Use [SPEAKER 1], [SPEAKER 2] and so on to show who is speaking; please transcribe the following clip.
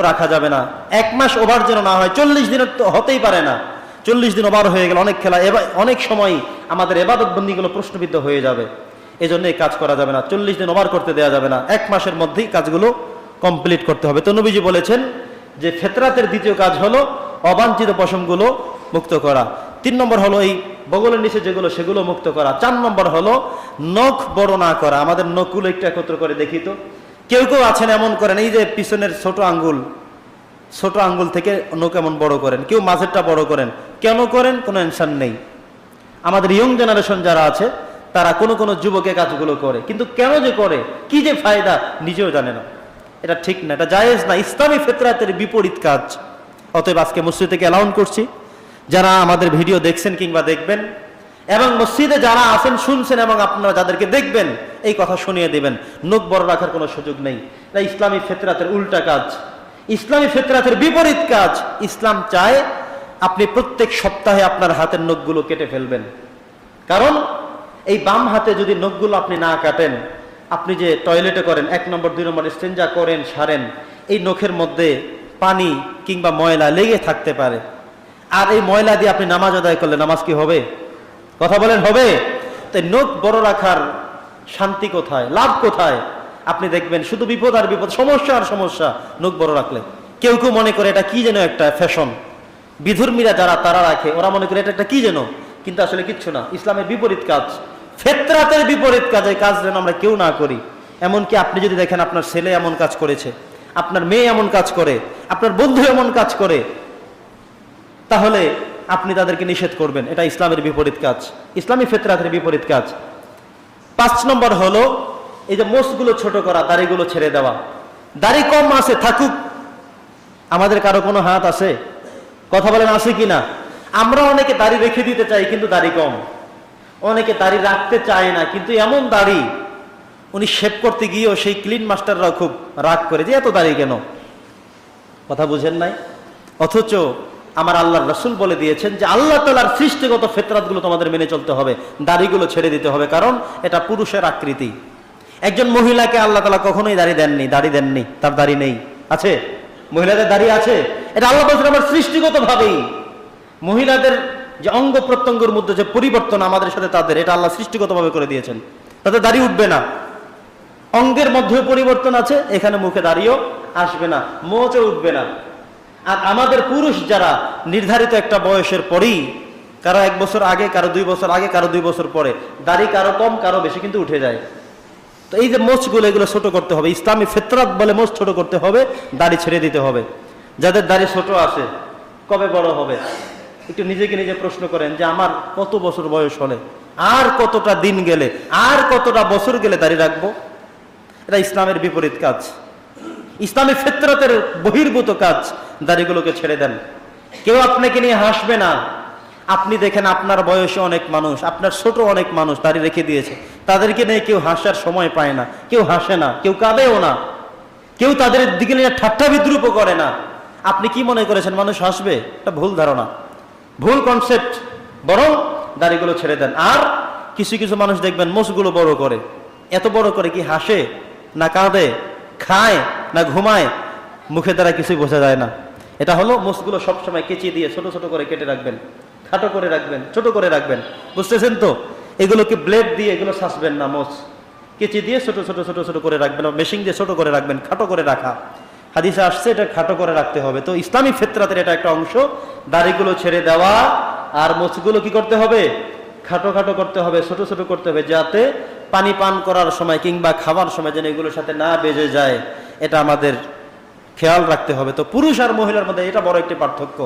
[SPEAKER 1] রাখা যাবে না। 1 মাস ওভার যেন না হয়, 40 দিনের তো হতেই পারে না। 40 দিন ওভার হয়ে গেল, অনেক খেলা, অনেক সময় আমাদের ইবাদত বন্দিগুলো প্রশ্নবিদ্ধ হয়ে যাবে। এই জন্য এই কাজ করা যাবে না, 40 দিন ওভার করতে দেওয়া যাবে না। 1 মাসের মধ্যেই কাজগুলো কমপ্লিট করতে হবে। তো নবীজি বলেছেন যে ফিতরাতের দ্বিতীয় কাজ হলো অবাঞ্ছিত পশমগুলো মুক্ত করা। 3 নম্বর হলো এই বগলের নিচে যেগুলো সেগুলো মুক্ত করা। 4 নম্বর হলো নখ বড় না করা। আমাদের নখগুলো একটু একত্র করে দেখি তো, কেউ কেউ আছেন এমন করেন, এই যে পিছনের ছোট আঙ্গুল থেকে নখ এমন বড় করেন, কেউ মাঝেরটা বড় করেন। কেন করেন কোনো অ্যানসার নেই। আমাদের ইয়ং জেনারেশন যারা আছে তারা কোনো যুবকে কাজগুলো করে, কিন্তু কেন যে করে, কি যে ফায়দা নিজেও জানে না। এটা ঠিক না, এটা জায়েজ না, ইসলামী ফিতরাতের বিপরীত কাজ। অতএব আজকে মসজিদ থেকে অ্যালাউন করছি, যারা আমাদের ভিডিও দেখছেন কিংবা দেখবেন, এবং মসজিদে যারা আছেন শুনছেন এবং আপনারা যাদেরকে দেখবেন, এই কথা শুনিয়ে দেবেন, নখ বড় রাখার কোনো সুযোগ নেই। এটা ইসলামী ফিতরাতের উল্টা কাজ, ইসলামী ফিতরাতের বিপরীত কাজ। ইসলাম চায় আপনি প্রত্যেক সপ্তাহে আপনার হাতের নখগুলো কেটে ফেলবেন। কারণ এই বাম হাতে যদি নখগুলো আপনি না কাটেন, আপনি যে টয়লেটে করেন, 1 নম্বর 2 নম্বর ইস্তেঞ্জা করেন, সারেন, এই নখের মধ্যে পানি কিংবা ময়লা লেগে থাকতে পারে। আর এই ময়লা দিয়ে আপনি নামাজ আদায় করলে নামাজ কি হবে? কথা বলেন, হবে? তাই নখ বড় রাখার শান্তি কোথায়, লাভ কোথায়? আপনি দেখবেন শুধু বিপদ আর বিপদ, সমস্যা আর সমস্যা নখ বড় রাখলে। কেউ কেউ মনে করে এটা কি যেন একটা ফ্যাশন, বিধর্মীরা যারা তারা রাখে, ওরা মনে করে এটা একটা কি যেন, কিন্তু আসলে কিচ্ছু না। ইসলামের বিপরীত কাজ, ফিতরাতের বিপরীত কাজ। এই কাজ যেন আমরা কেউ না করি। এমনকি আপনি যদি দেখেন আপনার ছেলে এমন কাজ করেছে, আপনার মেয়ে এমন কাজ করে, আপনার বন্ধু এমন কাজ করে, তাহলে আপনি তাদেরকে নিষেধ করবেন। এটা ইসলামের বিপরীত কাজ, ইসলামী ফিতরাতের বিপরীত কাজ। 5 নম্বর হলো এই যে মোছগুলো ছোট করা, দাড়িগুলো ছেড়ে দেওয়া। দাড়ি কম আছে থাকুক, আমাদের কারো কোনো হাত আছে? কথা বলেন, আছে কিনা? আমরা অনেকে দাড়ি রেখে দিতে চাই কিন্তু দাড়ি কম, অনেকে দাড়ি রাখতে চায় না, কিন্তু এমন দাড়ি, উনি শেভ করতে গিয়েও সেই ক্লিন মাস্টাররা খুব রাগ করে যে এত দাড়ি কেন। কথা বুঝেন নাই? অথচ আমার আল্লাহর রাসূল বলে দিয়েছেন যে আল্লাহ তাআলার সৃষ্টিগত ফিতরাতগুলো তোমাদের মেনে চলতে হবে, দাড়িগুলো ছেড়ে দিতে হবে, কারণ এটা পুরুষের আকৃতি। একজন মহিলাকে আল্লাহ তাআলা কখনোই দাড়ি দেননি, তার দাড়ি নেই। আছে? মহিলাদের দাড়ি আছে? এটা আল্লাহ বলছেন আমার সৃষ্টিগত ভাবেই। মহিলাদের যে অঙ্গ প্রত্যঙ্গের মধ্যে যে পরিবর্তন আমাদের সাথে তাদের, এটা আল্লাহ সৃষ্টিগতভাবে করে দিয়েছেন। তাদের দাড়ি উঠবে না, অঙ্গের মধ্যে পরিবর্তন আছে, এখানে মুখে দাড়িও আসবে না, মোচও উঠবে না। আর আমাদের পুরুষ যারা নির্ধারিত একটা বয়সের পরেই, কারো 1 বছর আগে, কারো 2 বছর আগে, কারো 2 বছর পরে, দাড়ি কারো কম কারো বেশি কিন্তু উঠে যায়। তো এই যে মোচগুলো, এগুলো ছোট করতে হবে। ইসলামী ফিতরাত বলে মোচ ছোট করতে হবে, দাড়ি ছেড়ে দিতে হবে। যাদের দাড়ি ছোট আছে কবে বড় হবে? একটু নিজেকে নিজে প্রশ্ন করেন যে আমার কত বছর বয়স হলে, আর কতটা দিন গেলে, আর কতটা বছর গেলে দাড়ি রাখবো? এটা ইসলামের বিপরীত কাজ, ইসলামী ফিতরাতের বহির্ভূত কাজ। দাড়িগুলোকে ছেড়ে দেন। কেউ আপনাকে নিয়ে হাসবে না। আপনি দেখেন আপনার বয়সে অনেক মানুষ, আপনার ছোট অনেক মানুষ দাড়ি রেখে দিয়েছে, তাদেরকে নিয়ে কেউ হাসার সময় পায় না, কেউ হাসে না, কেউ কাঁদেও না, কেউ তাদের দিকে নিয়ে ঠাট্টা বিদ্রুপ করে না। আপনি কি মনে করেছেন মানুষ হাসবে? এটা ভুল ধারণা, ভুল কনসেপ্ট। বরং দাড়িগুলো ছেড়ে দেন। আর কিছু কিছু মানুষ দেখবেন মোছগুলো বড় করে। এত বড় করে কি হাসে না কাঁদে, খায় না ঘুমায়, মুখে দ্বারা কিছুই বোঝা যায় না। এটা হলো মোছগুলো সবসময় কেচি দিয়ে ছোট ছোট করে কেটে রাখবেন, খাটো করে রাখবেন, ছোট করে রাখবেন। বুঝতেছেন তো? এগুলোকে ব্লেড দিয়ে এগুলো ছাঁচবেন না, মোছ কেচি দিয়ে ছোট ছোট ছোট ছোট করে রাখবেন, মেশিন দিয়ে ছোট করে রাখবেন। খাটো করে রাখা হাদিসে আসছে, এটা খাটো করে রাখতে হবে। তো ইসলামী ফিতরাতের এটা একটা অংশ, দাড়িগুলো ছেড়ে দেওয়া। আর মোছগুলো কি করতে হবে? খাটো খাটো করতে হবে, ছোট ছোট করতে হবে, যাতে পানি পান করার সময় কিংবা খাবার সময় যেন এগুলোর সাথে না বেজে যায়, এটা আমাদের খেয়াল রাখতে হবে। তো পুরুষ আর মহিলার মধ্যে এটা বড় একটি পার্থক্য।